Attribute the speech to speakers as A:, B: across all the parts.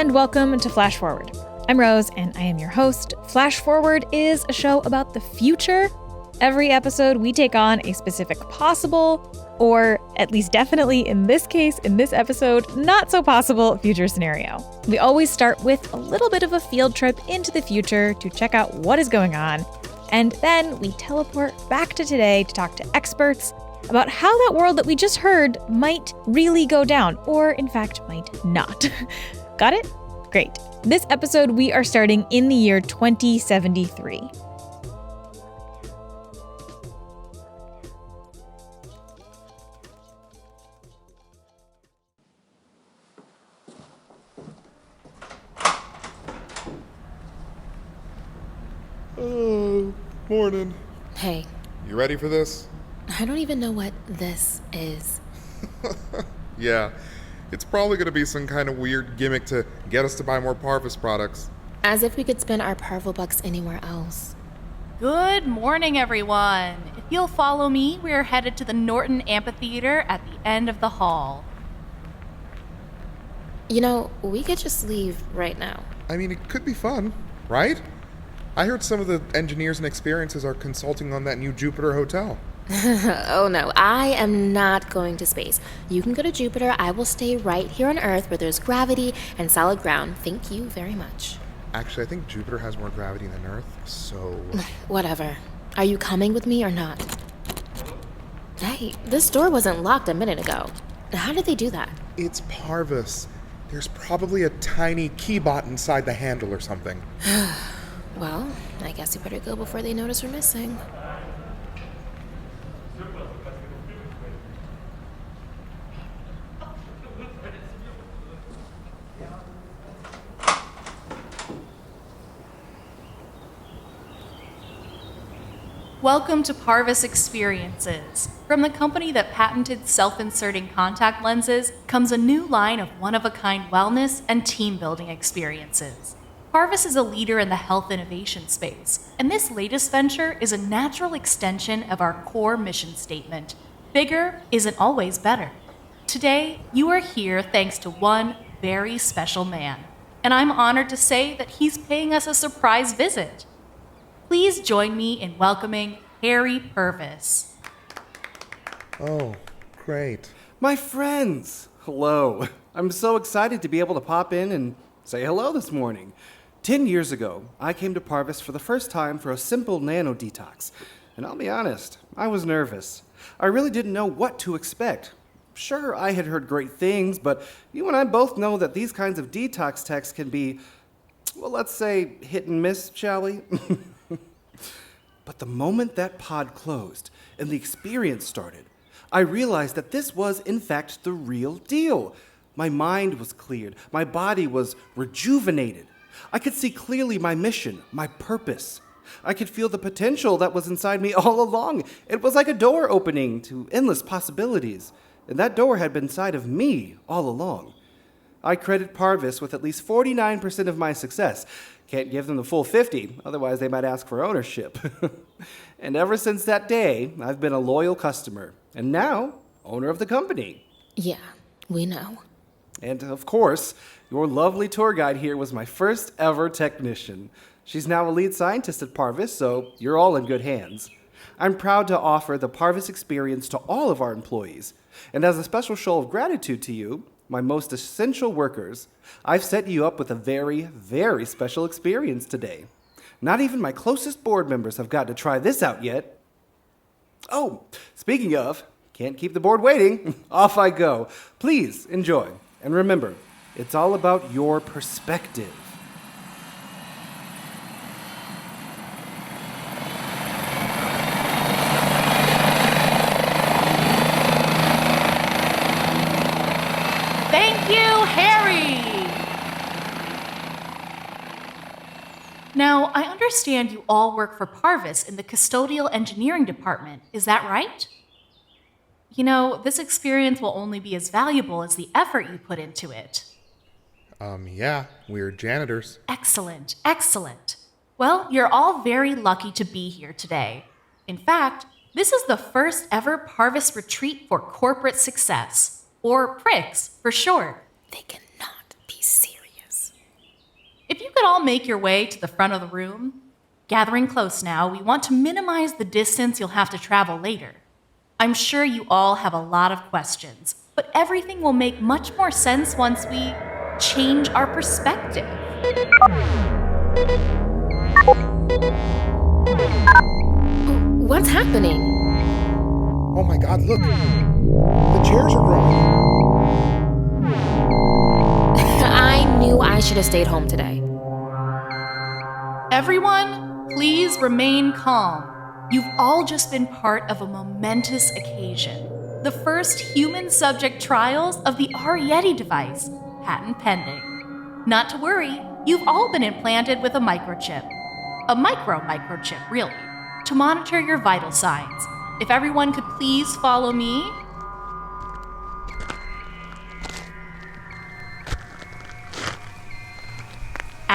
A: and welcome to Flash Forward. I'm Rose, and I am your host. Flash Forward is a show about the future. Every episode, we take on a specific possible, or at least definitely in this case, in this episode, not so possible future scenario. We always start with a little bit of a field trip into the future to check out what is going on, and then we teleport back to today to talk to experts about how that world that we just heard might really go down, or in fact might not. Got it? Great. This episode, we are starting in the year 2073.
B: Morning.
C: Hey.
B: You ready for this?
C: I don't even know what this is.
B: Yeah, it's probably going to be some kind of weird gimmick to get us to buy more Parvis products.
C: As if we could spend our Parvo bucks anywhere else.
D: Good morning, everyone. If you'll follow me, we are headed to the Norton Amphitheater at the end of the hall.
C: You know, we could just leave right now.
B: I mean, it could be fun, right? I heard some of the engineers and experiences are consulting on that new Jupiter hotel.
C: Oh no, I am not going to space. You can go to Jupiter. I will stay right here on Earth where there's gravity and solid ground. Thank you very much.
B: Actually, I think Jupiter has more gravity than Earth, so...
C: Whatever. Are you coming with me or not? Hey, this door wasn't locked a minute ago. How did they do that?
B: It's Parvis. There's probably a tiny keybot inside the handle or something.
C: Well, I guess we better go before they notice we're missing.
D: Welcome to Parvis Experiences. From the company that patented self-inserting contact lenses comes a new line of one-of-a-kind wellness and team-building experiences. Parvis is a leader in the health innovation space, and this latest venture is a natural extension of our core mission statement: bigger isn't always better. Today, you are here thanks to one very special man, and I'm honored to say that he's paying us a surprise visit. Please join me in welcoming Harry Purvis.
B: Oh, great.
E: My friends, hello. I'm so excited to be able to pop in and say hello this morning. 10 years ago, I came to Parvis for the first time for a simple nano detox. And I'll be honest, I was nervous. I really didn't know what to expect. Sure, I had heard great things, but you and I both know that these kinds of detox techs can be, well, let's say hit and miss, shall we? But the moment that pod closed and the experience started, I realized that this was, in fact, the real deal. My mind was cleared. My body was rejuvenated. I could see clearly my mission, my purpose. I could feel the potential that was inside me all along. It was like a door opening to endless possibilities, and that door had been inside of me all along. I credit Parvis with at least 49% of my success. Can't give them the full 50, otherwise they might ask for ownership. And ever since that day, I've been a loyal customer, and now, owner of the company.
C: Yeah, we know.
E: And of course, your lovely tour guide here was my first ever technician. She's now a lead scientist at Parvis, so you're all in good hands. I'm proud to offer the Parvis experience to all of our employees. And as a special show of gratitude to you, my most essential workers, I've set you up with a very, very special experience today. Not even my closest board members have got to try this out yet. Oh, speaking of, can't keep the board waiting. Off I go. Please enjoy. And remember, it's all about your perspective.
D: Thank you, Harry! Now, I understand you all work for Parvis in the custodial engineering department. Is that right? You know, this experience will only be as valuable as the effort you put into it.
B: Yeah, we're janitors.
D: Excellent, excellent. Well, you're all very lucky to be here today. In fact, this is the first ever Parvis retreat for corporate success, or PRIX for short.
C: They cannot be serious.
D: If you could all make your way to the front of the room, gathering close now, we want to minimize the distance you'll have to travel later. I'm sure you all have a lot of questions, but everything will make much more sense once we change our perspective.
C: What's happening?
B: Oh my god, look. The chairs are growing.
C: I knew I should have stayed home today.
D: Everyone, please remain calm. You've all just been part of a momentous occasion. The first human subject trials of the Arietti device, patent pending. Not to worry, you've all been implanted with a microchip. A microchip, really, to monitor your vital signs. If everyone could please follow me.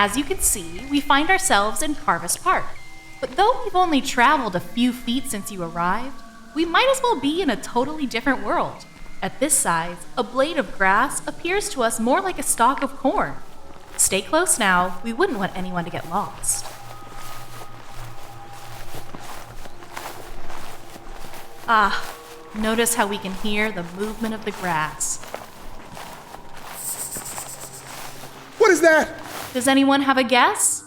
D: As you can see, we find ourselves in Parvis Park. But though we've only traveled a few feet since you arrived, we might as well be in a totally different world. At this size, a blade of grass appears to us more like a stalk of corn. Stay close now, we wouldn't want anyone to get lost. Notice how we can hear the movement of the grass.
B: What is that?
D: Does anyone have a guess?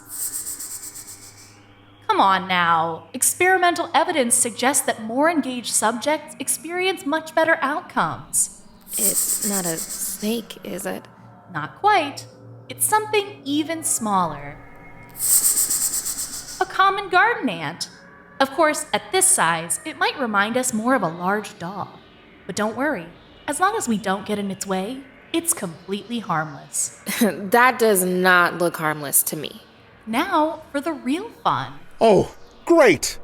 D: Come on now. Experimental evidence suggests that more engaged subjects experience much better outcomes.
C: It's not a snake, is it?
D: Not quite. It's something even smaller. A common garden ant. Of course, at this size, it might remind us more of a large dog. But don't worry. As long as we don't get in its way, it's completely harmless.
C: That does not look harmless to me.
D: Now for the real fun.
B: Oh, great!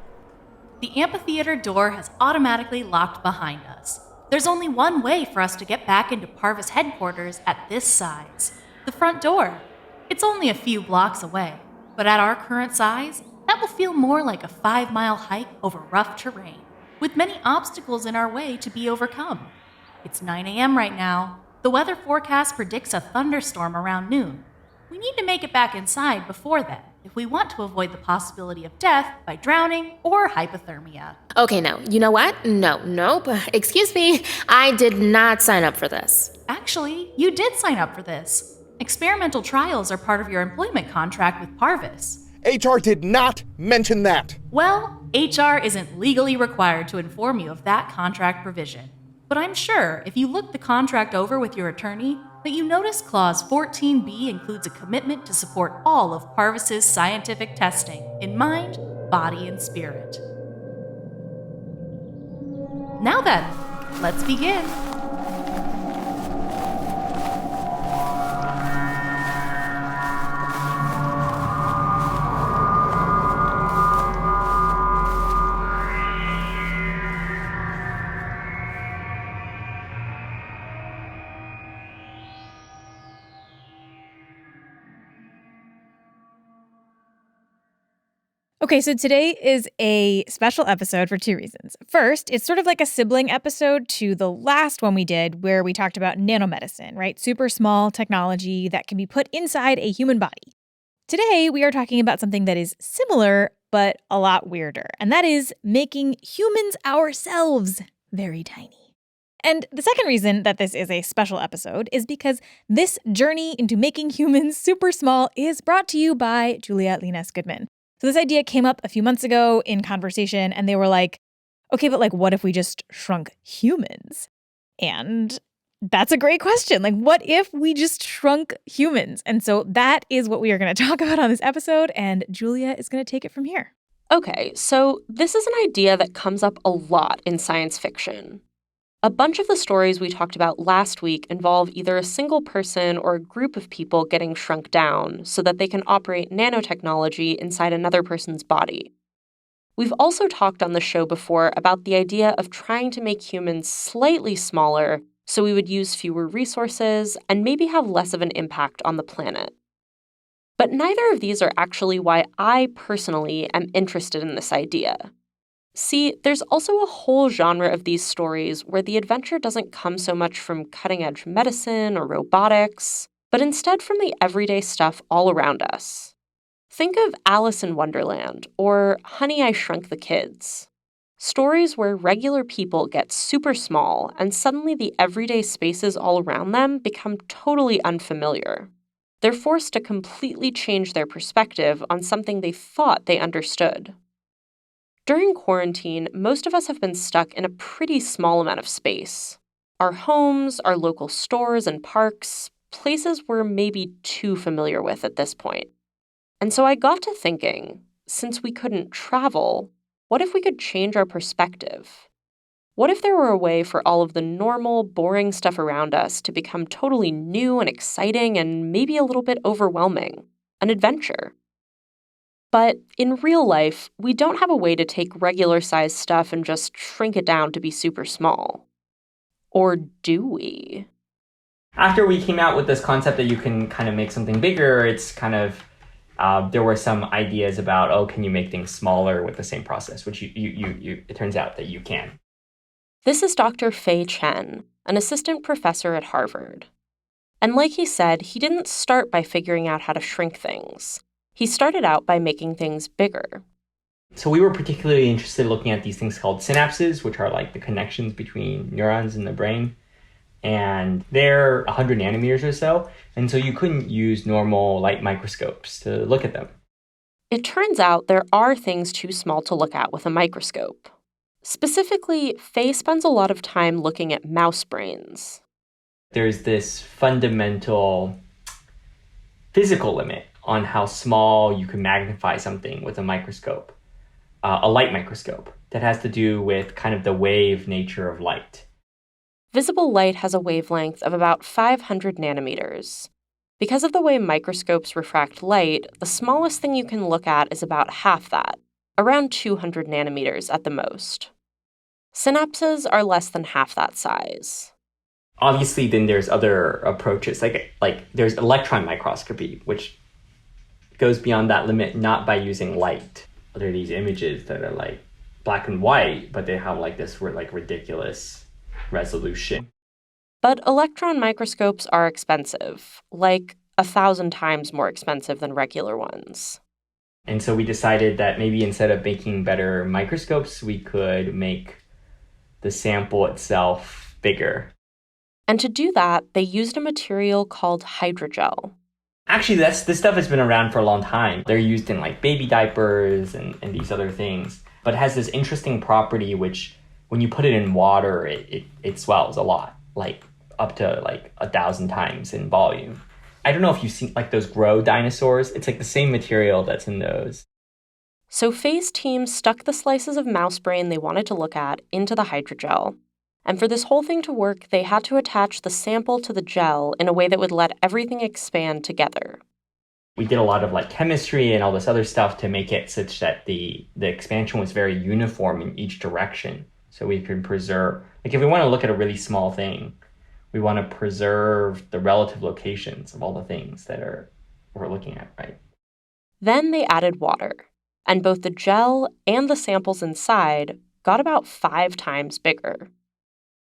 D: The amphitheater door has automatically locked behind us. There's only one way for us to get back into Parvis headquarters at this size. The front door. It's only a few blocks away, but at our current size, that will feel more like a 5-mile hike over rough terrain, with many obstacles in our way to be overcome. It's 9 a.m. right now. The weather forecast predicts a thunderstorm around noon. We need to make it back inside before then, if we want to avoid the possibility of death by drowning or hypothermia.
C: Okay, no. You know what? Nope. Excuse me. I did not sign up for this.
D: Actually, you did sign up for this. Experimental trials are part of your employment contract with Parvis.
B: HR did not mention that.
D: Well, HR isn't legally required to inform you of that contract provision. But I'm sure if you look the contract over with your attorney, that you notice Clause 14b includes a commitment to support all of Parvis's scientific testing in mind, body, and spirit. Now then, let's begin.
A: Okay, so today is a special episode for two reasons. First, it's sort of like a sibling episode to the last one we did where we talked about nanomedicine, right? Super small technology that can be put inside a human body. Today, we are talking about something that is similar, but a lot weirder, and that is making humans ourselves very tiny. And the second reason that this is a special episode is because this journey into making humans super small is brought to you by Julia Linus Goodman. So this idea came up a few months ago in conversation, and they were like, okay, but what if we just shrunk humans? And that's a great question. What if we just shrunk humans? And so that is what we are going to talk about on this episode, and Julia is going to take it from here.
F: Okay, so this is an idea that comes up a lot in science fiction. A bunch of the stories we talked about last week involve either a single person or a group of people getting shrunk down so that they can operate nanotechnology inside another person's body. We've also talked on the show before about the idea of trying to make humans slightly smaller so we would use fewer resources and maybe have less of an impact on the planet. But neither of these are actually why I personally am interested in this idea. See, there's also a whole genre of these stories where the adventure doesn't come so much from cutting-edge medicine or robotics. but instead from the everyday stuff all around us. Think of Alice in Wonderland or Honey, I Shrunk the Kids. Stories where regular people get super small and suddenly the everyday spaces all around them become totally unfamiliar. They're forced to completely change their perspective on something they thought they understood. During quarantine, most of us have been stuck in a pretty small amount of space. Our homes, our local stores and parks, places we're maybe too familiar with at this point. And so I got to thinking, since we couldn't travel, what if we could change our perspective? What if there were a way for all of the normal, boring stuff around us to become totally new and exciting and maybe a little bit overwhelming? An adventure. But in real life, we don't have a way to take regular-sized stuff and just shrink it down to be super small. Or do we?
G: After we came out with this concept that you can kind of make something bigger, it's kind of there were some ideas about, can you make things smaller with the same process, which it turns out that you can.
F: This is Dr. Fei Chen, an assistant professor at Harvard. And like he said, he didn't start by figuring out how to shrink things. He started out by making things bigger.
G: So we were particularly interested in looking at these things called synapses, which are like the connections between neurons in the brain. And they're 100 nanometers or so. And so you couldn't use normal light microscopes to look at them.
F: It turns out there are things too small to look at with a microscope. Specifically, Fei spends a lot of time looking at mouse brains.
G: There's this fundamental physical limit on how small you can magnify something with a microscope, a light microscope, that has to do with kind of the wave nature of light.
F: Visible light has a wavelength of about 500 nanometers. Because of the way microscopes refract light, the smallest thing you can look at is about half that, around 200 nanometers at the most. Synapses are less than half that size.
G: Obviously, then there's other approaches, like there's electron microscopy, which goes beyond that limit, not by using light. There are these images that are like black and white, but they have like this ridiculous resolution.
F: But electron microscopes are expensive, like 1,000 times more expensive than regular ones.
G: And so we decided that maybe instead of making better microscopes, we could make the sample itself bigger.
F: And to do that, they used a material called hydrogel.
G: Actually, this stuff has been around for a long time. They're used in like baby diapers and these other things. But it has this interesting property which, when you put it in water, it swells a lot, like up to like 1,000 times in volume. I don't know if you've seen like those grow dinosaurs. It's like the same material that's in those.
F: So Fei's team stuck the slices of mouse brain they wanted to look at into the hydrogel. And for this whole thing to work, they had to attach the sample to the gel in a way that would let everything expand together.
G: We did a lot of like chemistry and all this other stuff to make it such that the expansion was very uniform in each direction. So we can preserve, like if we want to look at a really small thing, we want to preserve the relative locations of all the things that we're looking at, right?
F: Then they added water, and both the gel and the samples inside got about 5 times bigger.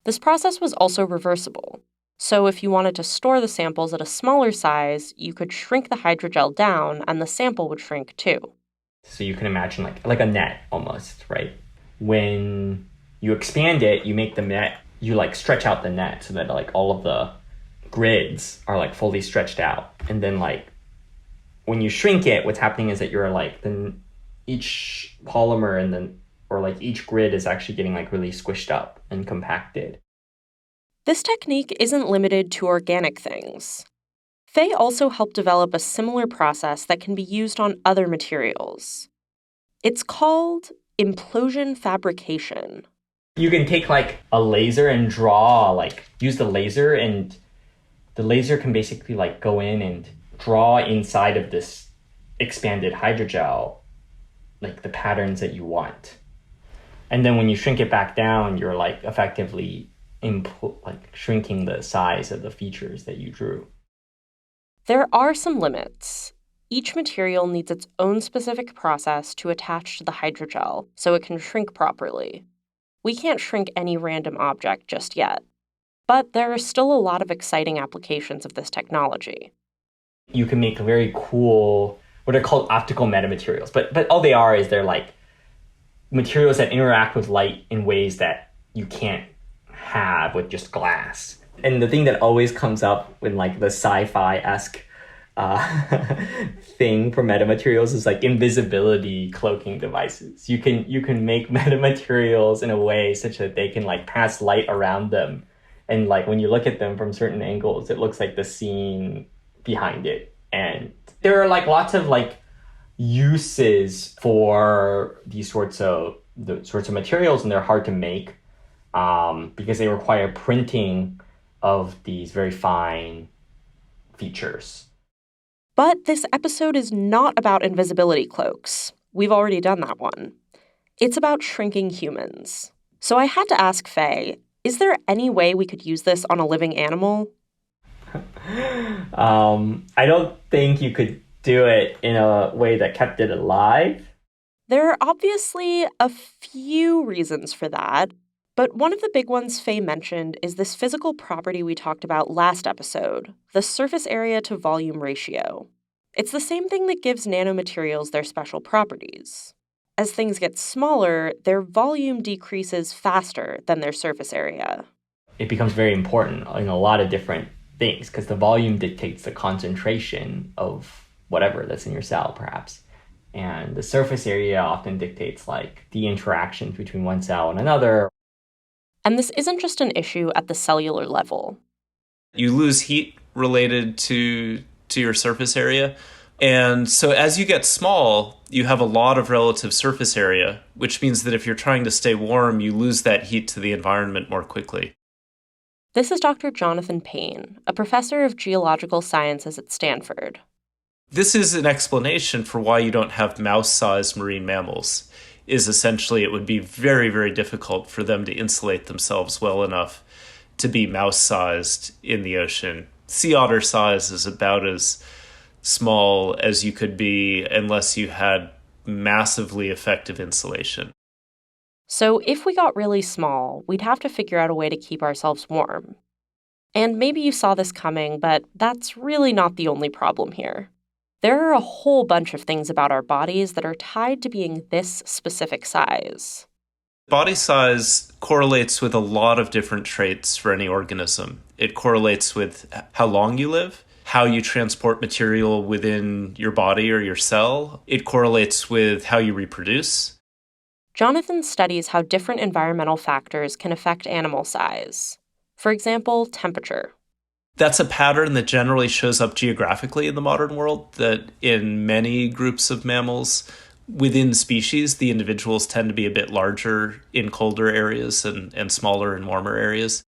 F: This process was also reversible. So if you wanted to store the samples at a smaller size, you could shrink the hydrogel down and the sample would shrink too.
G: So you can imagine like a net almost, right? When you expand it, you make the net, you like stretch out the net so that like all of the grids are like fully stretched out. And then like when you shrink it, what's happening is that you're like, then each polymer and then, or like each grid is actually getting like really squished up and compacted.
F: This technique isn't limited to organic things. Fei also helped develop a similar process that can be used on other materials. It's called Implosion fabrication.
G: You can take like a laser and draw, like use the laser, and the laser can basically like go in and draw inside of this expanded hydrogel like the patterns that you want. And then when you shrink it back down, you're like effectively shrinking the size of the features that you drew.
F: There are some limits. Each material needs its own specific process to attach to the hydrogel so it can shrink properly. We can't shrink any random object just yet. But there are still a lot of exciting applications of this technology.
G: You can make very cool, what are called optical metamaterials. But all they are is they're like materials that interact with light in ways that you can't have with just glass. And the thing that always comes up when like the sci-fi-esque thing for metamaterials is like invisibility cloaking devices. You can make metamaterials in a way such that they can like pass light around them. And like when you look at them from certain angles, it looks like the scene behind it. And there are like lots of like uses for these sorts of materials, and they're hard to make because they require printing of these very fine features.
F: But this episode is not about invisibility cloaks. We've already done that one. It's about shrinking humans. So I had to ask Faye, is there any way we could use this on a living animal?
G: I don't think you could do it in a way that kept it alive.
F: There are obviously a few reasons for that, but one of the big ones Faye mentioned is this physical property we talked about last episode, the surface area to volume ratio. It's the same thing that gives nanomaterials their special properties. As things get smaller, their volume decreases faster than their surface area.
G: It becomes very important in a lot of different things because the volume dictates the concentration of whatever that's in your cell, perhaps. And the surface area often dictates like the interactions between one cell and another.
F: And this isn't just an issue at the cellular level.
H: You lose heat related to your surface area. And so as you get small, you have a lot of relative surface area, which means that if you're trying to stay warm, you lose that heat to the environment more quickly.
F: This is Dr. Jonathan Payne, a professor of geological sciences at Stanford.
H: This is an explanation for why you don't have mouse-sized marine mammals, is essentially it would be very, very difficult for them to insulate themselves well enough to be mouse-sized in the ocean. Sea otter size is about as small as you could be unless you had massively effective insulation.
F: So if we got really small, we'd have to figure out a way to keep ourselves warm. And maybe you saw this coming, but that's really not the only problem here. There are a whole bunch of things about our bodies that are tied to being this specific size.
H: Body size correlates with a lot of different traits for any organism. It correlates with how long you live, how you transport material within your body or your cell. It correlates with how you reproduce.
F: Jonathan studies how different environmental factors can affect animal size. For example, temperature.
H: That's a pattern that generally shows up geographically in the modern world, that in many groups of mammals, within species, the individuals tend to be a bit larger in colder areas and smaller in warmer areas.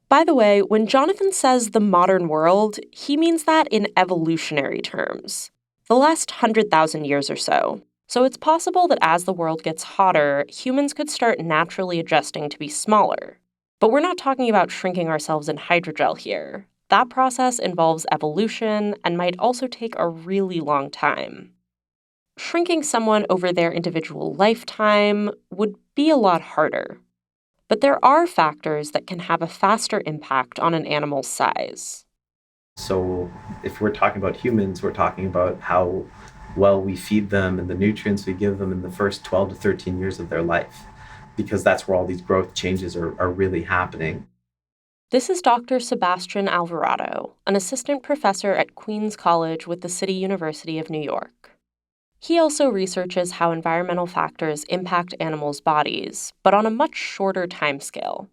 F: By the way, when Jonathan says the modern world, he means that in evolutionary terms. The last 100,000 years or so. So it's possible that as the world gets hotter, humans could start naturally adjusting to be smaller. But we're not talking about shrinking ourselves in hydrogel here. That process involves evolution and might also take a really long time. Shrinking someone over their individual lifetime would be a lot harder. But there are factors that can have a faster impact on an animal's size.
I: So if we're talking about humans, we're talking about how well we feed them and the nutrients we give them in the first 12 to 13 years of their life, because that's where all these growth changes are really happening.
F: This is Dr. Sebastian Alvarado, an assistant professor at Queens College with the City University of New York. He also researches how environmental factors impact animals' bodies, but on a much shorter timescale.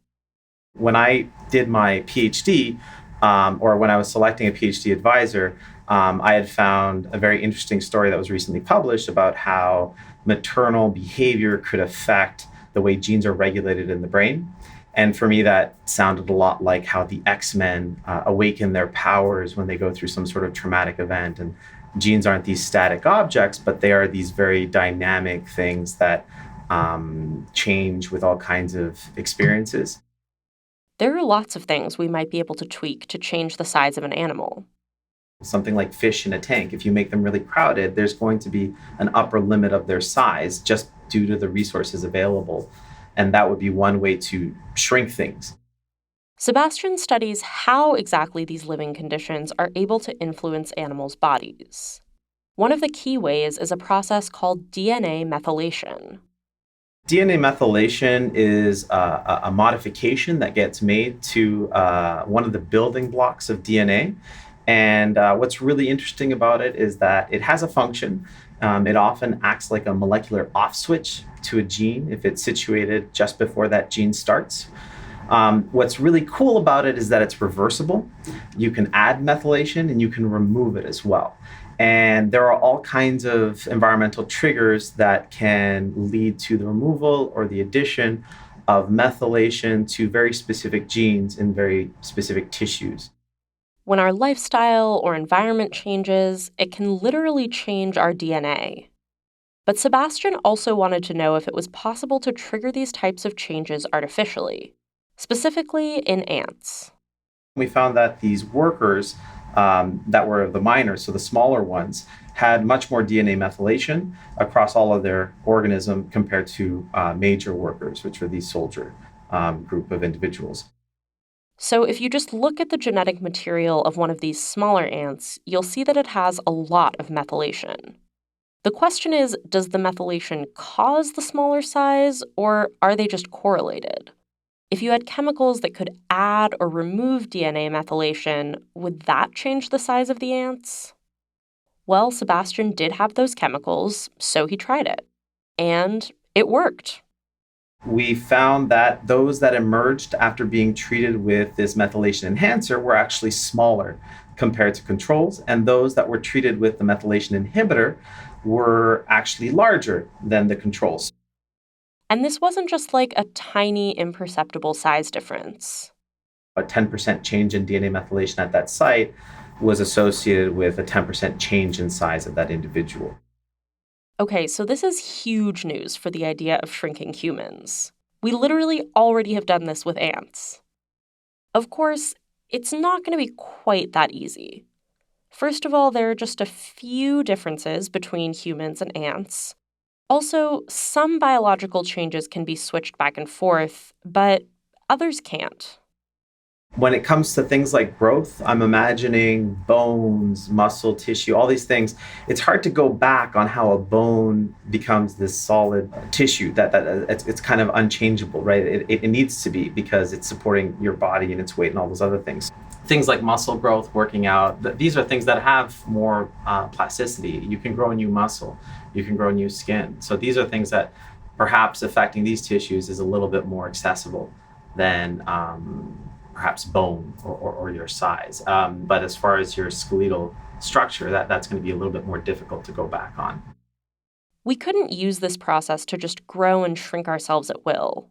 I: When I did my PhD, or when I was selecting a PhD advisor, I had found a very interesting story that was recently published about how maternal behavior could affect the way genes are regulated in the brain. And for me, that sounded a lot like how the X-Men awaken their powers when they go through some sort of traumatic event. And genes aren't these static objects, but they are these very dynamic things that change with all kinds of experiences.
F: There are lots of things we might be able to tweak to change the size of an animal.
I: Something like fish in a tank, if you make them really crowded, there's going to be an upper limit of their size just due to the resources available. And that would be one way to shrink things.
F: Sebastian studies how exactly these living conditions are able to influence animals' bodies. One of the key ways is a process called DNA methylation.
I: DNA methylation is a modification that gets made to one of the building blocks of DNA. And what's really interesting about it is that it has a function. It often acts like a molecular off switch to a gene if it's situated just before that gene starts. What's really cool about it is that it's reversible. You can add methylation and you can remove it as well. And there are all kinds of environmental triggers that can lead to the removal or the addition of methylation to very specific genes in very specific tissues.
F: When our lifestyle or environment changes, it can literally change our DNA. But Sebastian also wanted to know if it was possible to trigger these types of changes artificially, specifically in ants.
I: We found that these workers that were the minors, so the smaller ones, had much more DNA methylation across all of their organism compared to major workers, which were these soldier group of individuals.
F: So if you just look at the genetic material of one of these smaller ants, you'll see that it has a lot of methylation. The question is, does the methylation cause the smaller size, or are they just correlated? If you had chemicals that could add or remove DNA methylation, would that change the size of the ants? Well, Sebastian did have those chemicals, so he tried it. And it worked.
I: We found that those that emerged after being treated with this methylation enhancer were actually smaller compared to controls, and those that were treated with the methylation inhibitor were actually larger than the controls.
F: And this wasn't just like a tiny, imperceptible size difference.
I: A 10% change in DNA methylation at that site was associated with a 10% change in size of that individual.
F: Okay, so this is huge news for the idea of shrinking humans. We literally already have done this with ants. Of course, it's not going to be quite that easy. First of all, there are just a few differences between humans and ants. Also, some biological changes can be switched back and forth, but others can't.
I: When it comes to things like growth, I'm imagining bones, muscle tissue, all these things. It's hard to go back on how a bone becomes this solid tissue that it's kind of unchangeable, right? It needs to be because it's supporting your body and its weight and all those other things. Things like muscle growth, working out, these are things that have more plasticity. You can grow a new muscle, you can grow new skin. So these are things that perhaps affecting these tissues is a little bit more accessible than perhaps bone or your size. But as far as your skeletal structure, that's going to be a little bit more difficult to go back on.
F: We couldn't use this process to just grow and shrink ourselves at will.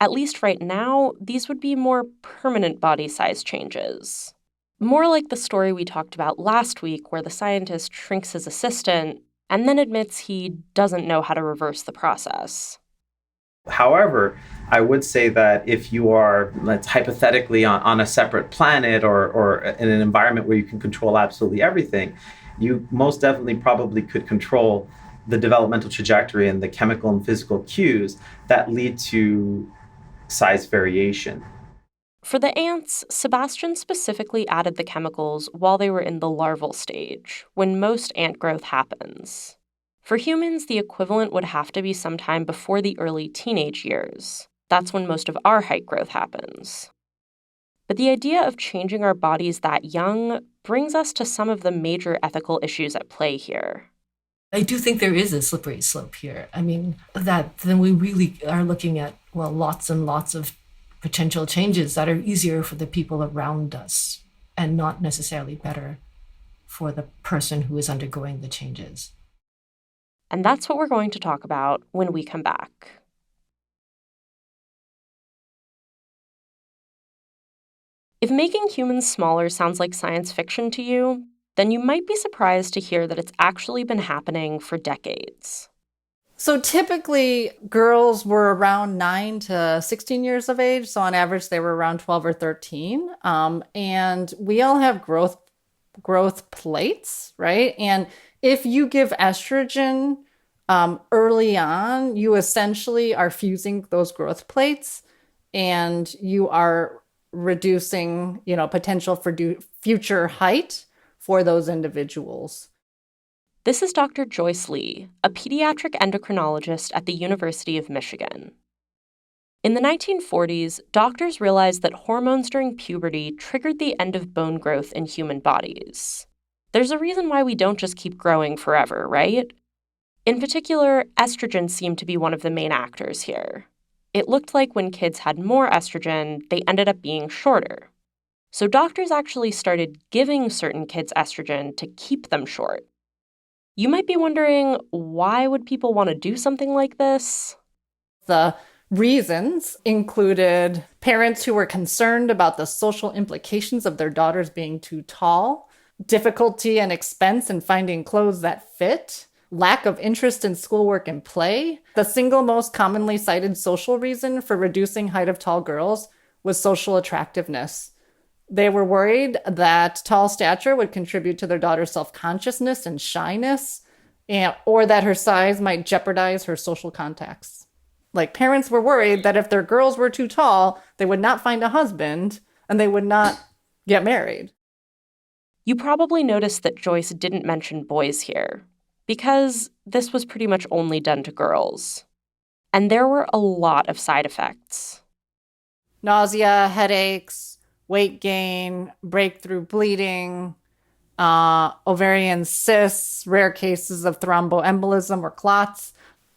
F: At least right now, these would be more permanent body size changes. More like the story we talked about last week, where the scientist shrinks his assistant and then admits he doesn't know how to reverse the process.
I: However, I would say that if you are, let's hypothetically, on a separate planet or in an environment where you can control absolutely everything, you most definitely probably could control the developmental trajectory and the chemical and physical cues that lead to size variation.
F: For the ants, Sebastian specifically added the chemicals while they were in the larval stage, when most ant growth happens. For humans, the equivalent would have to be sometime before the early teenage years. That's when most of our height growth happens. But the idea of changing our bodies that young brings us to some of the major ethical issues at play here.
J: I do think there is a slippery slope here. I mean, that then we really are looking at, well, lots and lots of potential changes that are easier for the people around us and not necessarily better for the person who is undergoing the changes.
F: And that's what we're going to talk about when we come back. If making humans smaller sounds like science fiction to you, then you might be surprised to hear that it's actually been happening for decades.
K: So typically, girls were around 9 to 16 years of age. So on average, they were around 12 or 13. And we all have growth plates, right? And if you give estrogen early on, you essentially are fusing those growth plates, and you are reducing, potential for future height for those individuals.
F: This is Dr. Joyce Lee, a pediatric endocrinologist at the University of Michigan. In the 1940s, doctors realized that hormones during puberty triggered the end of bone growth in human bodies. There's a reason why we don't just keep growing forever, right? In particular, estrogen seemed to be one of the main actors here. It looked like when kids had more estrogen, they ended up being shorter. So doctors actually started giving certain kids estrogen to keep them short. You might be wondering, why would people want to do something like this?
K: The reasons included parents who were concerned about the social implications of their daughters being too tall, difficulty and expense in finding clothes that fit, lack of interest in schoolwork and play. The single most commonly cited social reason for reducing height of tall girls was social attractiveness. They were worried that tall stature would contribute to their daughter's self-consciousness and shyness, or that her size might jeopardize her social contacts. Like, parents were worried that if their girls were too tall, they would not find a husband and they would not get married.
F: You probably noticed that Joyce didn't mention boys here, because this was pretty much only done to girls. And there were a lot of side effects.
K: Nausea, headaches, weight gain, breakthrough bleeding, ovarian cysts, rare cases of thromboembolism or clots.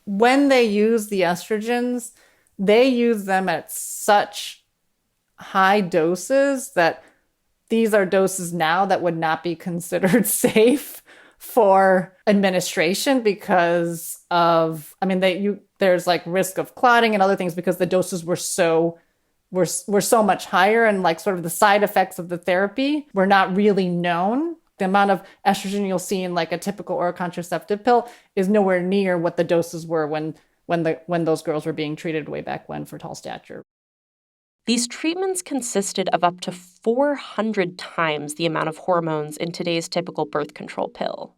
K: When they use the estrogens, they use them at such high doses that these are doses now that would not be considered safe for administration because of, there's like risk of clotting and other things because the doses were so much higher, and like sort of the side effects of the therapy were not really known. The amount of estrogen you'll see in like a typical oral contraceptive pill is nowhere near what the doses were when those girls were being treated way back when for tall stature.
F: These treatments consisted of up to 400 times the amount of hormones in today's typical birth control pill.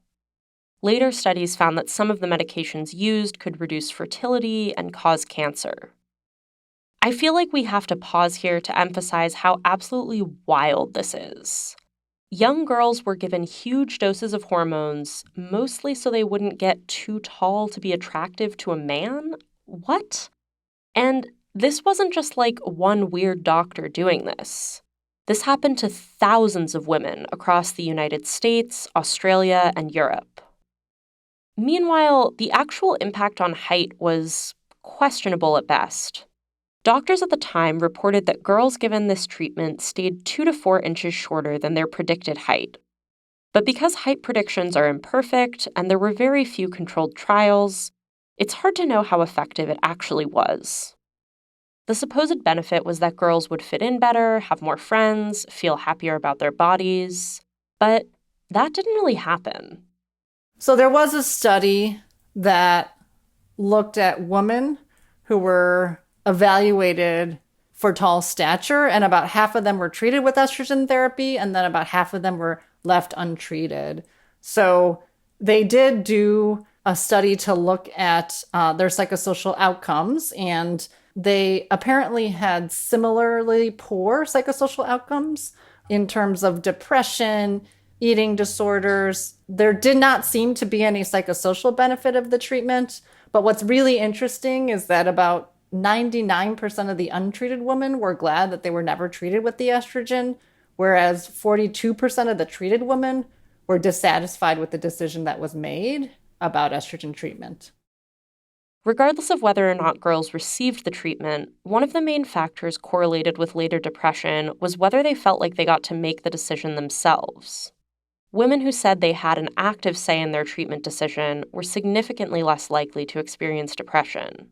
F: Later studies found that some of the medications used could reduce fertility and cause cancer. I feel like we have to pause here to emphasize how absolutely wild this is. Young girls were given huge doses of hormones, mostly so they wouldn't get too tall to be attractive to a man? What? And this wasn't just like one weird doctor doing this. This happened to thousands of women across the United States, Australia, and Europe. Meanwhile, the actual impact on height was questionable at best. Doctors at the time reported that girls given this treatment stayed 2 to 4 inches shorter than their predicted height. But because height predictions are imperfect and there were very few controlled trials, it's hard to know how effective it actually was. The supposed benefit was that girls would fit in better, have more friends, feel happier about their bodies. But that didn't really happen.
K: So there was a study that looked at women who were evaluated for tall stature, and about half of them were treated with estrogen therapy, and then about half of them were left untreated. So they did do a study to look at their psychosocial outcomes, and they apparently had similarly poor psychosocial outcomes in terms of depression, eating disorders. There did not seem to be any psychosocial benefit of the treatment. But what's really interesting is that about 99% of the untreated women were glad that they were never treated with the estrogen, whereas 42% of the treated women were dissatisfied with the decision that was made about estrogen treatment.
F: Regardless of whether or not girls received the treatment, one of the main factors correlated with later depression was whether they felt like they got to make the decision themselves. Women who said they had an active say in their treatment decision were significantly less likely to experience depression.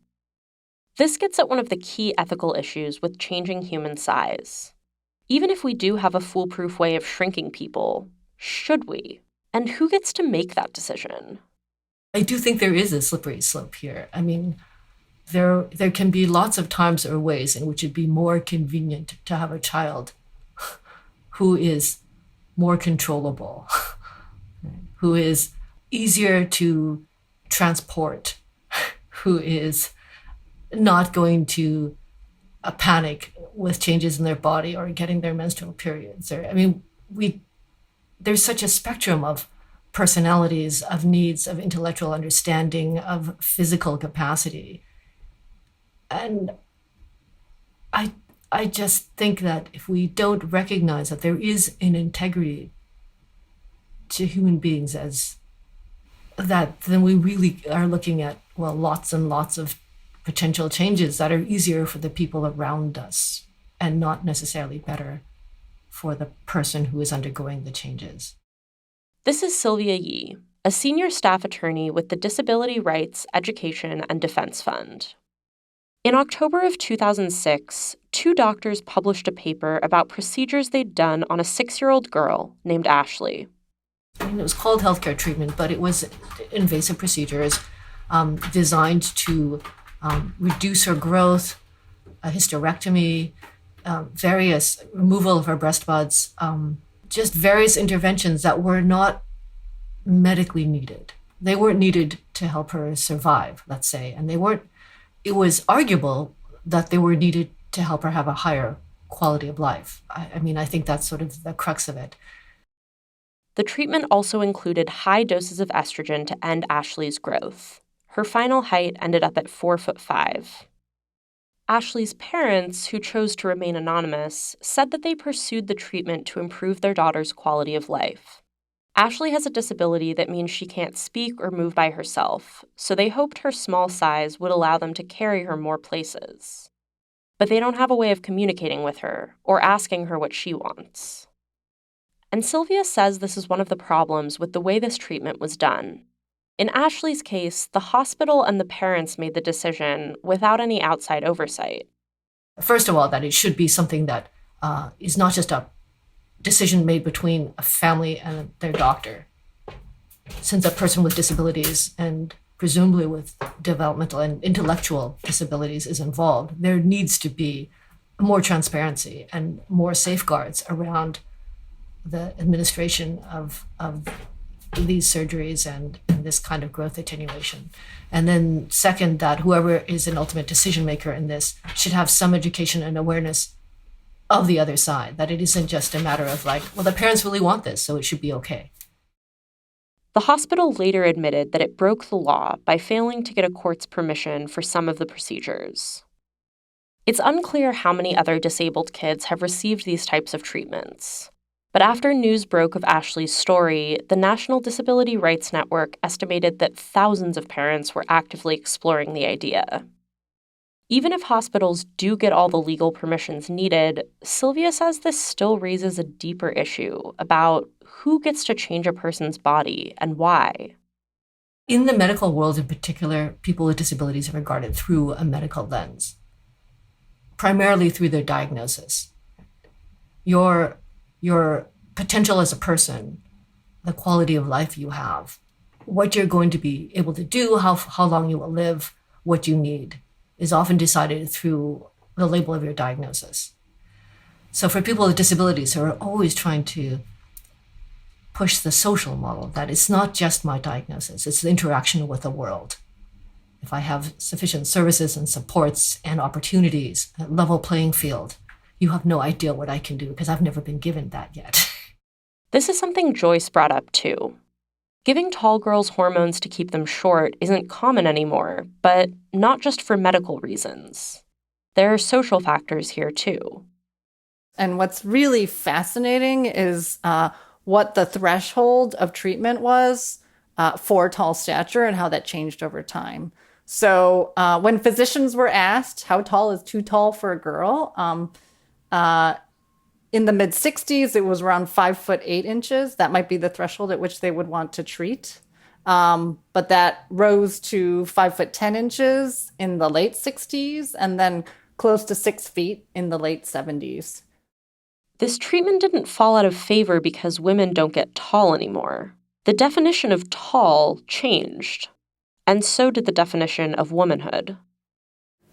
F: This gets at one of the key ethical issues with changing human size. Even if we do have a foolproof way of shrinking people, should we? And who gets to make that decision?
J: I do think there is a slippery slope here. There can be lots of times or ways in which it'd be more convenient to have a child who is more controllable, who is easier to transport, who is not going to a panic with changes in their body or getting their menstrual periods. There's such a spectrum of personalities, of needs, of intellectual understanding, of physical capacity. And I just think that if we don't recognize that there is an integrity to human beings as that, then we really are looking at, lots and lots of potential changes that are easier for the people around us and not necessarily better for the person who is undergoing the changes.
F: This is Sylvia Yee, a senior staff attorney with the Disability Rights, Education, and Defense Fund. In October of 2006, 2 doctors published a paper about procedures they'd done on a 6-year-old girl named Ashley.
J: It was called healthcare treatment, but it was invasive procedures designed to reduce her growth, a hysterectomy, various removal of her breast buds, just various interventions that were not medically needed. They weren't needed to help her survive, let's say, and it was arguable that they were needed to help her have a higher quality of life. I think that's sort of the crux of it.
F: The treatment also included high doses of estrogen to end Ashley's growth. Her final height ended up at 4'5". Ashley's parents, who chose to remain anonymous, said that they pursued the treatment to improve their daughter's quality of life. Ashley has a disability that means she can't speak or move by herself, so they hoped her small size would allow them to carry her more places. But they don't have a way of communicating with her or asking her what she wants. And Sylvia says this is one of the problems with the way this treatment was done. In Ashley's case, the hospital and the parents made the decision without any outside oversight.
J: First of all, that it should be something that is not just a decision made between a family and their doctor. Since a person with disabilities and presumably with developmental and intellectual disabilities is involved, there needs to be more transparency and more safeguards around the administration of these surgeries and this kind of growth attenuation. And then second, that whoever is an ultimate decision maker in this should have some education and awareness of the other side, that it isn't just a matter of the parents really want this, so it should be okay.
F: The hospital later admitted that it broke the law by failing to get a court's permission for some of the procedures. It's unclear how many other disabled kids have received these types of treatments. But after news broke of Ashley's story, the National Disability Rights Network estimated that thousands of parents were actively exploring the idea. Even if hospitals do get all the legal permissions needed, Sylvia says this still raises a deeper issue about who gets to change a person's body and why.
J: In the medical world in particular, people with disabilities are regarded through a medical lens, primarily through their diagnosis. Your potential as a person, the quality of life you have, what you're going to be able to do, how long you will live, what you need, is often decided through the label of your diagnosis. So for people with disabilities who are always trying to push the social model, that it's not just my diagnosis, it's the interaction with the world. If I have sufficient services and supports and opportunities, a level playing field, you have no idea what I can do because I've never been given that yet.
F: This is something Joyce brought up too. Giving tall girls hormones to keep them short isn't common anymore, but not just for medical reasons. There are social factors here too.
K: And what's really fascinating is what the threshold of treatment was for tall stature and how that changed over time. So when physicians were asked how tall is too tall for a girl, in the mid-60s, it was around 5'8". That might be the threshold at which they would want to treat. But that rose to 5'10" in the late 60s, and then close to 6 feet in the late 70s.
F: This treatment didn't fall out of favor because women don't get tall anymore. The definition of tall changed, and so did the definition of womanhood.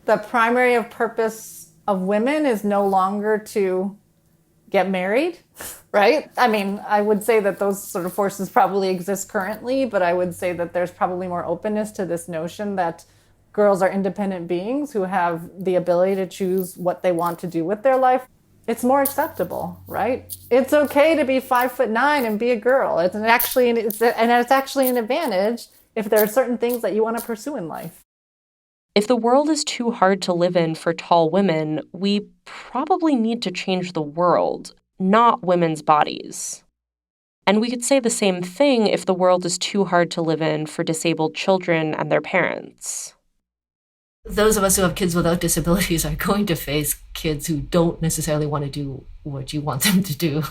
K: The primary purpose of women is no longer to get married, right? I mean, I would say that those sort of forces probably exist currently, but I would say that there's probably more openness to this notion that girls are independent beings who have the ability to choose what they want to do with their life, it's more acceptable, right? It's okay to be 5'9" and be a girl. It's actually an advantage if there are certain things that you want to pursue in life.
F: If the world is too hard to live in for tall women, we probably need to change the world, not women's bodies. And we could say the same thing if the world is too hard to live in for disabled children and their parents.
J: Those of us who have kids without disabilities are going to face kids who don't necessarily want to do what you want them to do,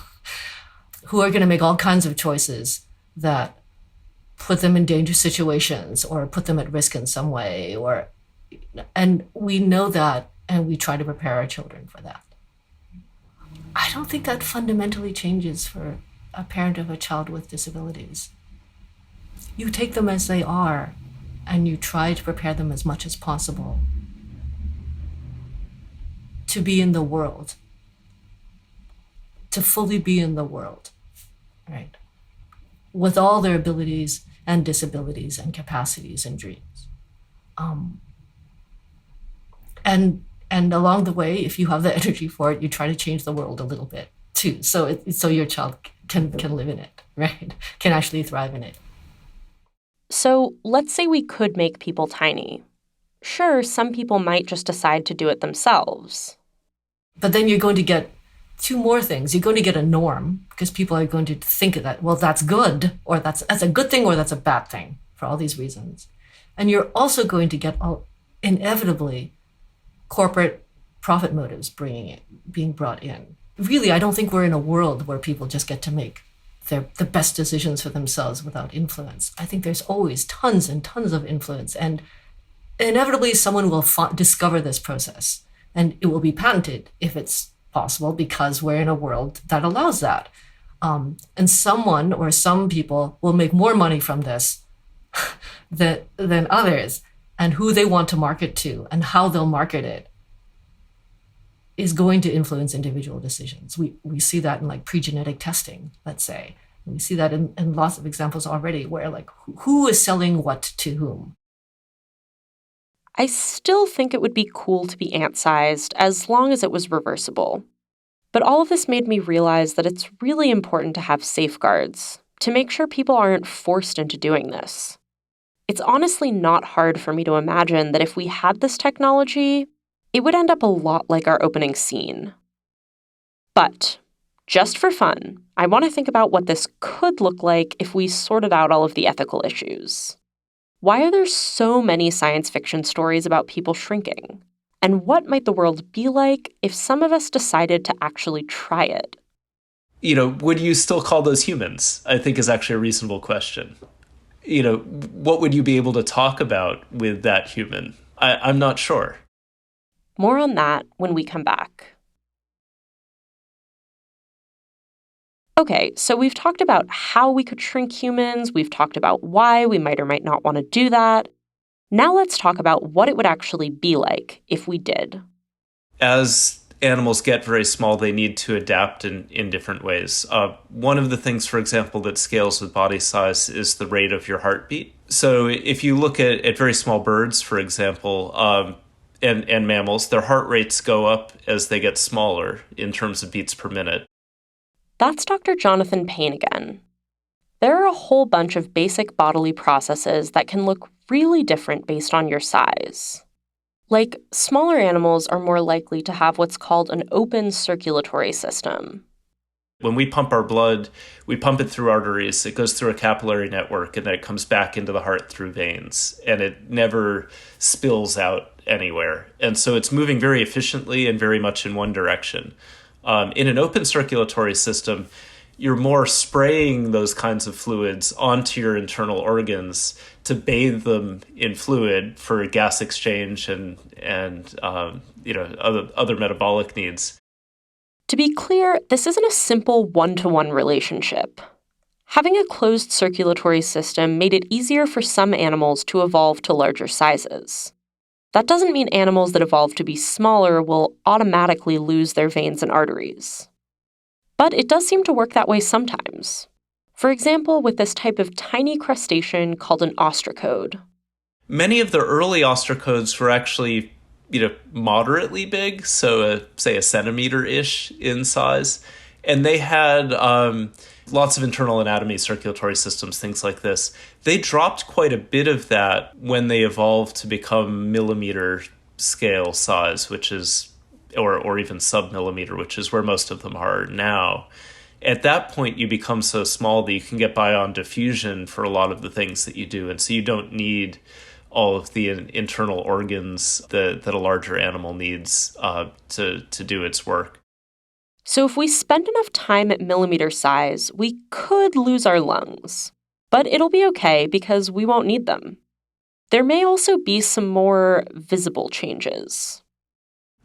J: who are going to make all kinds of choices that put them in dangerous situations or put them at risk in some way, and we know that, and we try to prepare our children for that. I don't think that fundamentally changes for a parent of a child with disabilities. You take them as they are, and you try to prepare them as much as possible to be in the world, to fully be in the world, right? With all their abilities and disabilities and capacities and dreams. And along the way, if you have the energy for it, you try to change the world a little bit too, so your child can live in it, right? Can actually thrive in it.
F: So let's say we could make people tiny. Sure, some people might just decide to do it themselves.
J: But then you're going to get two more things. You're going to get a norm, because people are going to think of that, well, that's good, or that's a good thing, or that's a bad thing, for all these reasons. And you're also going to get, inevitably, corporate profit motives being brought in. Really, I don't think we're in a world where people just get to make the best decisions for themselves without influence. I think there's always tons and tons of influence, and inevitably someone will discover this process, and it will be patented if it's possible, because we're in a world that allows that. And someone or some people will make more money from this than others, and who they want to market to and how they'll market it is going to influence individual decisions. We see that in like pre-genetic testing, let's say. We see that in lots of examples already, where like who is selling what to whom.
F: I still think it would be cool to be ant-sized as long as it was reversible. But all of this made me realize that it's really important to have safeguards, to make sure people aren't forced into doing this. It's honestly not hard for me to imagine that if we had this technology, it would end up a lot like our opening scene. But, just for fun, I want to think about what this could look like if we sorted out all of the ethical issues. Why are there so many science fiction stories about people shrinking? And what might the world be like if some of us decided to actually try it?
H: Would you still call those humans? I think is actually a reasonable question. What would you be able to talk about with that human? I'm not sure.
F: More on that when we come back. Okay, so we've talked about how we could shrink humans, we've talked about why we might or might not want to do that. Now let's talk about what it would actually be like if we did.
H: As animals get very small, they need to adapt in different ways. One of the things, for example, that scales with body size is the rate of your heartbeat. So if you look at very small birds, for example, and mammals, their heart rates go up as they get smaller in terms of beats per minute.
F: That's Dr. Jonathan Payne again. There are a whole bunch of basic bodily processes that can look really different based on your size. Like, smaller animals are more likely to have what's called an open circulatory system.
H: When we pump our blood, we pump it through arteries, it goes through a capillary network, and then it comes back into the heart through veins, and it never spills out anywhere. And so it's moving very efficiently and very much in one direction. In an open circulatory system, you're more spraying those kinds of fluids onto your internal organs to bathe them in fluid for gas exchange and other metabolic needs.
F: To be clear, this isn't a simple one-to-one relationship. Having a closed circulatory system made it easier for some animals to evolve to larger sizes. That doesn't mean animals that evolve to be smaller will automatically lose their veins and arteries. But it does seem to work that way sometimes. For example, with this type of tiny crustacean called an ostracode.
H: Many of the early ostracods were actually, moderately big, so say a centimeter-ish in size. And they had lots of internal anatomy, circulatory systems, things like this. They dropped quite a bit of that when they evolved to become millimeter scale size, which is, or even sub-millimeter, which is where most of them are now. At that point, you become so small that you can get by on diffusion for a lot of the things that you do. And so you don't need all of the internal organs that a larger animal needs to do its work.
F: So if we spend enough time at millimeter size, we could lose our lungs. But it'll be okay because we won't need them. There may also be some more visible changes.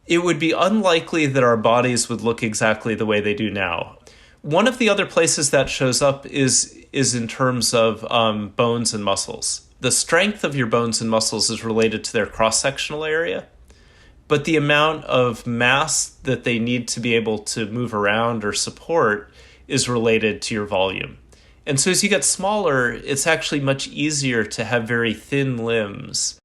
H: It would be unlikely that our bodies would look exactly the way they do now. One of the other places that shows up is in terms of bones and muscles. The strength of your bones and muscles is related to their cross-sectional area, but the amount of mass that they need to be able to move around or support is related to your volume. And so as you get smaller, it's actually much easier to have very thin limbs.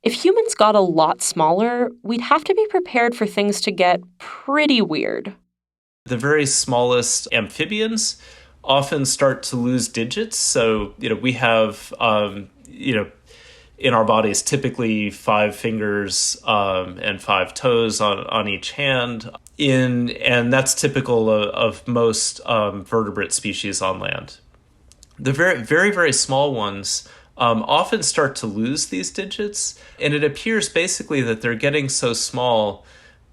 F: If humans got a lot smaller, we'd have to be prepared for things to get pretty weird.
H: The very smallest amphibians often start to lose digits. So, we have, in our bodies, typically 5 fingers and 5 toes on each hand. And that's typical of most vertebrate species on land. The very, very, very small ones often start to lose these digits. And it appears basically that they're getting so small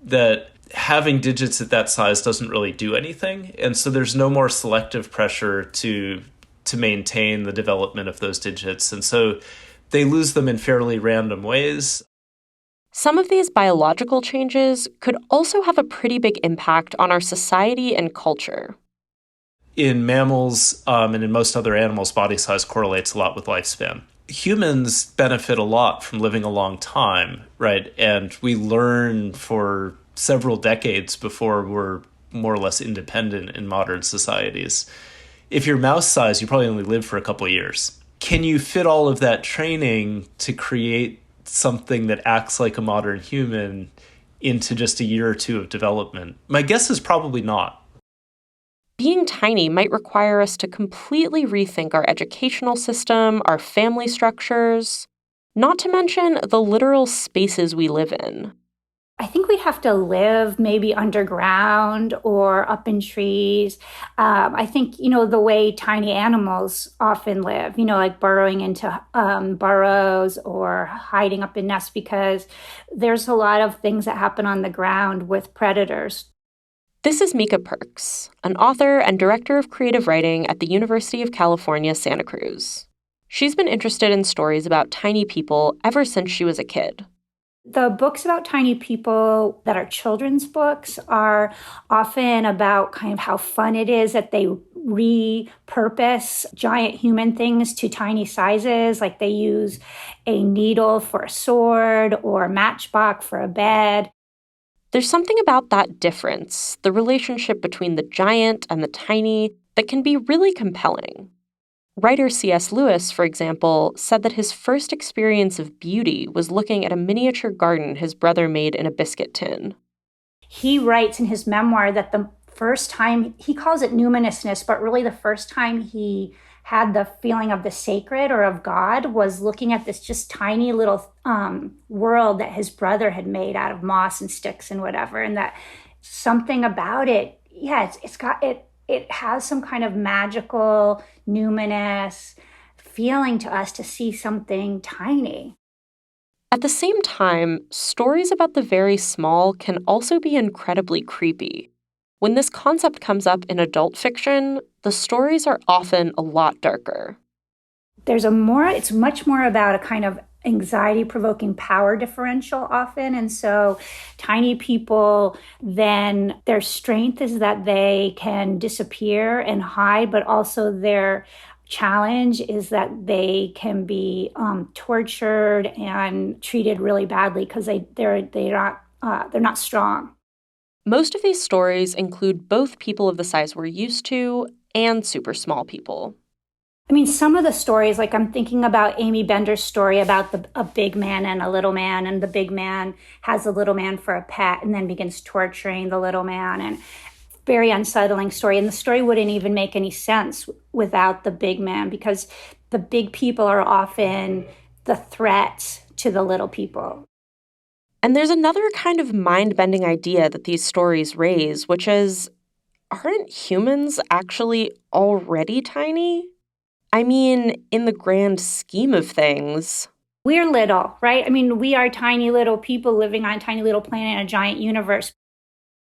H: that having digits at that size doesn't really do anything. And so there's no more selective pressure to maintain the development of those digits. And so they lose them in fairly random ways.
F: Some of these biological changes could also have a pretty big impact on our society and culture.
H: In mammals and in most other animals, body size correlates a lot with lifespan. Humans benefit a lot from living a long time, right? And we learn for several decades before we're more or less independent in modern societies. If you're mouse size, you probably only live for a couple of years. Can you fit all of that training to create something that acts like a modern human into just a year or two of development? My guess is probably not.
F: Being tiny might require us to completely rethink our educational system, our family structures, not to mention the literal spaces we live in.
L: I think we'd have to live maybe underground or up in trees. I think, the way tiny animals often live, like burrowing into burrows or hiding up in nests, because there's a lot of things that happen on the ground with predators.
F: This is Mika Perks, an author and director of creative writing at the University of California, Santa Cruz. She's been interested in stories about tiny people ever since she was a kid.
L: The books about tiny people that are children's books are often about kind of how fun it is that they repurpose giant human things to tiny sizes, like they use a needle for a sword or a matchbox for a bed.
F: There's something about that difference, the relationship between the giant and the tiny, that can be really compelling. Writer C.S. Lewis, for example, said that his first experience of beauty was looking at a miniature garden his brother made in a biscuit tin.
L: He writes in his memoir that the first time, he calls it numinousness, but really the first time he had the feeling of the sacred or of God was looking at this just tiny little world that his brother had made out of moss and sticks and whatever. And that something about it, it has some kind of magical, numinous feeling to us to see something tiny.
F: At the same time, stories about the very small can also be incredibly creepy. When this concept comes up in adult fiction, the stories are often a lot darker.
L: It's much more about a kind of anxiety-provoking power differential often. And so tiny people, then their strength is that they can disappear and hide, but also their challenge is that they can be tortured and treated really badly because they're not strong.
F: Most of these stories include both people of the size we're used to and super small people.
L: I mean, some of the stories, like I'm thinking about Amy Bender's story about a big man and a little man, and the big man has a little man for a pet and then begins torturing the little man, and very unsettling story. And the story wouldn't even make any sense without the big man, because the big people are often the threat to the little people.
F: And there's another kind of mind-bending idea that these stories raise, which is, aren't humans actually already tiny? I mean, in the grand scheme of things.
L: We're little, right? I mean, we are tiny little people living on a tiny little planet in a giant universe.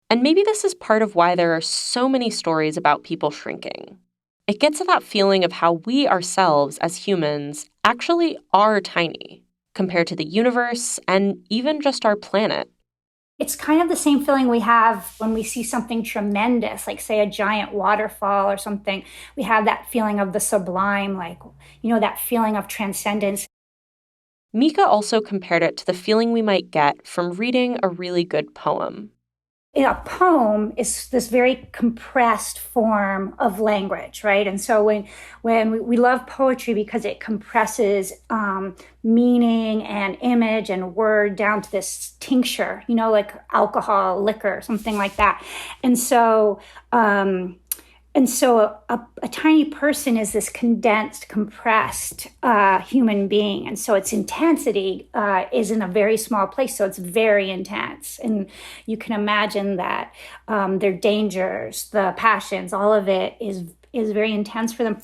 F: And maybe this is part of why there are so many stories about people shrinking. It gets at that feeling of how we ourselves, as humans, actually are tiny compared to the universe and even just our planet.
L: It's kind of the same feeling we have when we see something tremendous, like, say, a giant waterfall or something. We have that feeling of the sublime, like, that feeling of transcendence.
F: Mika also compared it to the feeling we might get from reading a really good poem.
L: A poem is this very compressed form of language, right? And so when we love poetry because it compresses meaning and image and word down to this tincture, like alcohol, liquor, something like that. And so a tiny person is this condensed, compressed human being. And so its intensity is in a very small place. So it's very intense. And you can imagine that their dangers, the passions, all of it is very intense for them.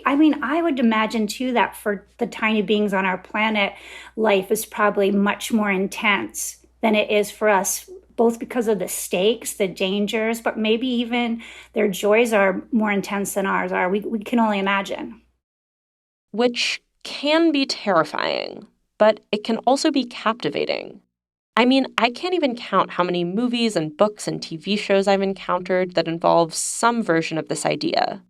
L: I would imagine too that for the tiny beings on our planet, life is probably much more intense than it is for us, both because of the stakes, the dangers, but maybe even their joys are more intense than ours are. We can only imagine.
F: Which can be terrifying, but it can also be captivating. I mean, I can't even count how many movies and books and TV shows I've encountered that involve some version of this idea.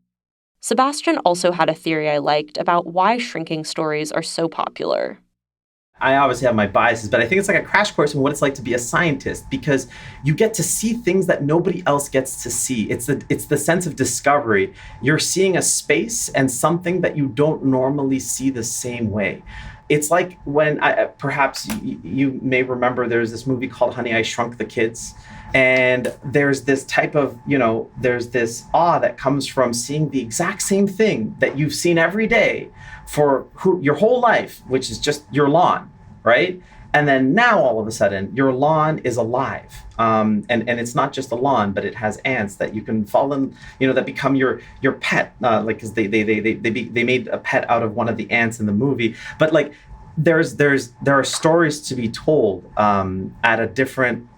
F: Sebastian also had a theory I liked about why shrinking stories are so popular.
I: I obviously have my biases, but I think it's like a crash course in what it's like to be a scientist, because you get to see things that nobody else gets to see. It's the sense of discovery. You're seeing a space and something that you don't normally see the same way. It's like when perhaps you may remember there's this movie called Honey, I Shrunk the Kids. And there's this type of, there's this awe that comes from seeing the exact same thing that you've seen every day for your whole life, which is just your lawn, right? And then now all of a sudden your lawn is alive. And it's not just a lawn, but it has ants that you can fall in, that become your pet. Cause they made a pet out of one of the ants in the movie. But like there are stories to be told at a different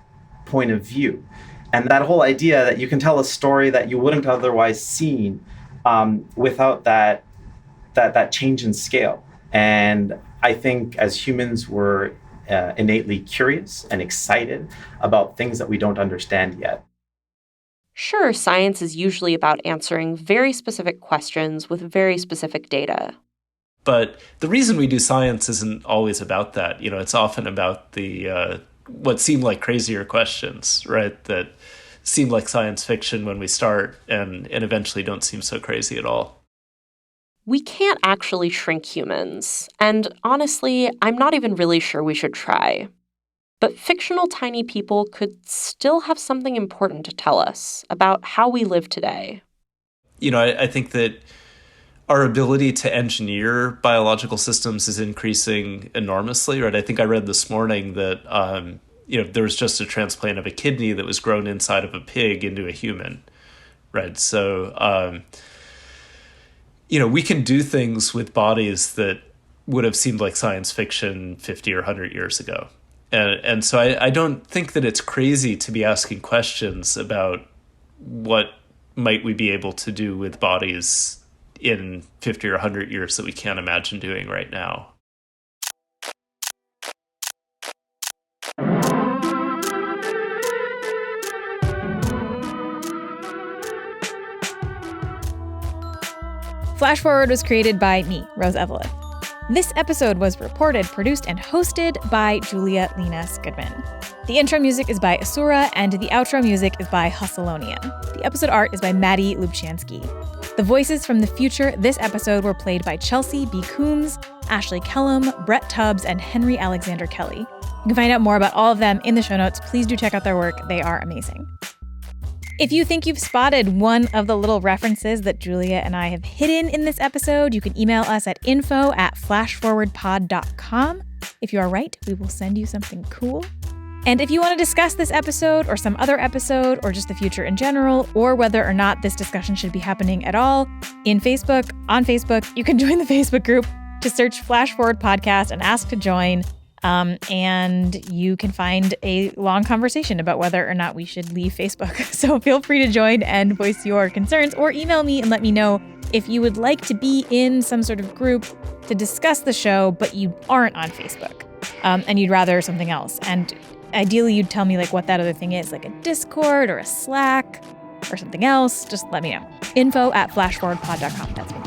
I: point of view. And that whole idea that you can tell a story that you wouldn't otherwise seen without that change in scale. And I think as humans, we're innately curious and excited about things that we don't understand yet.
F: Sure, science is usually about answering very specific questions with very specific data.
H: But the reason we do science isn't always about that. It's often about the what seem like crazier questions, right? That seem like science fiction when we start and eventually don't seem so crazy at all.
F: We can't actually shrink humans, and honestly, I'm not even really sure we should try. But fictional tiny people could still have something important to tell us about how we live today.
H: I think that our ability to engineer biological systems is increasing enormously, right? I think I read this morning that, there was just a transplant of a kidney that was grown inside of a pig into a human, right? So, we can do things with bodies that would have seemed like science fiction 50 or 100 years ago. And so I don't think that it's crazy to be asking questions about what might we be able to do with bodies in 50 or 100 years that we can't imagine doing right now.
A: Flash Forward was created by me, Rose Eveleth. This episode was reported, produced, and hosted by Julia Linas Goodman. The intro music is by Asura, and the outro music is by Hustleonia. The episode art is by Maddie Lubchansky. The voices from the future this episode were played by Chelsea B. Coombs, Ashley Kellum, Brett Tubbs, and Henry Alexander Kelly. You can find out more about all of them in the show notes. Please do check out their work. They are amazing. If you think you've spotted one of the little references that Julia and I have hidden in this episode, you can email us at info@flashforwardpod.com. If you are right, we will send you something cool. And if you want to discuss this episode or some other episode or just the future in general, or whether or not this discussion should be happening at all, on Facebook, you can join the Facebook group. Just search Flash Forward Podcast and ask to join. And you can find a long conversation about whether or not we should leave Facebook. So feel free to join and voice your concerns, or email me and let me know if you would like to be in some sort of group to discuss the show, but you aren't on Facebook, and you'd rather something else. And ideally, you'd tell me like what that other thing is, like a Discord or a Slack or something else. Just let me know. info@flashforwardpod.com. That's me.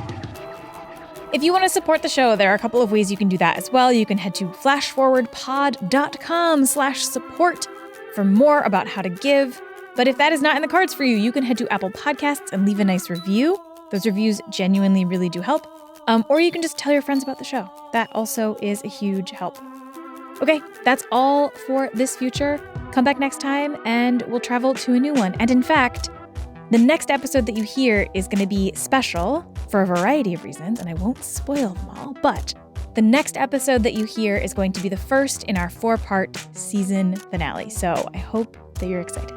A: If you want to support the show, there are a couple of ways you can do that as well. You can head to flashforwardpod.com/support for more about how to give. But if that is not in the cards for you, you can head to Apple Podcasts and leave a nice review. Those reviews genuinely really do help. Or you can just tell your friends about the show. That also is a huge help. Okay, that's all for this future. Come back next time and we'll travel to a new one. And in fact, the next episode that you hear is going to be special for a variety of reasons, and I won't spoil them all, but the next episode that you hear is going to be the first in our 4-part season finale. So I hope that you're excited.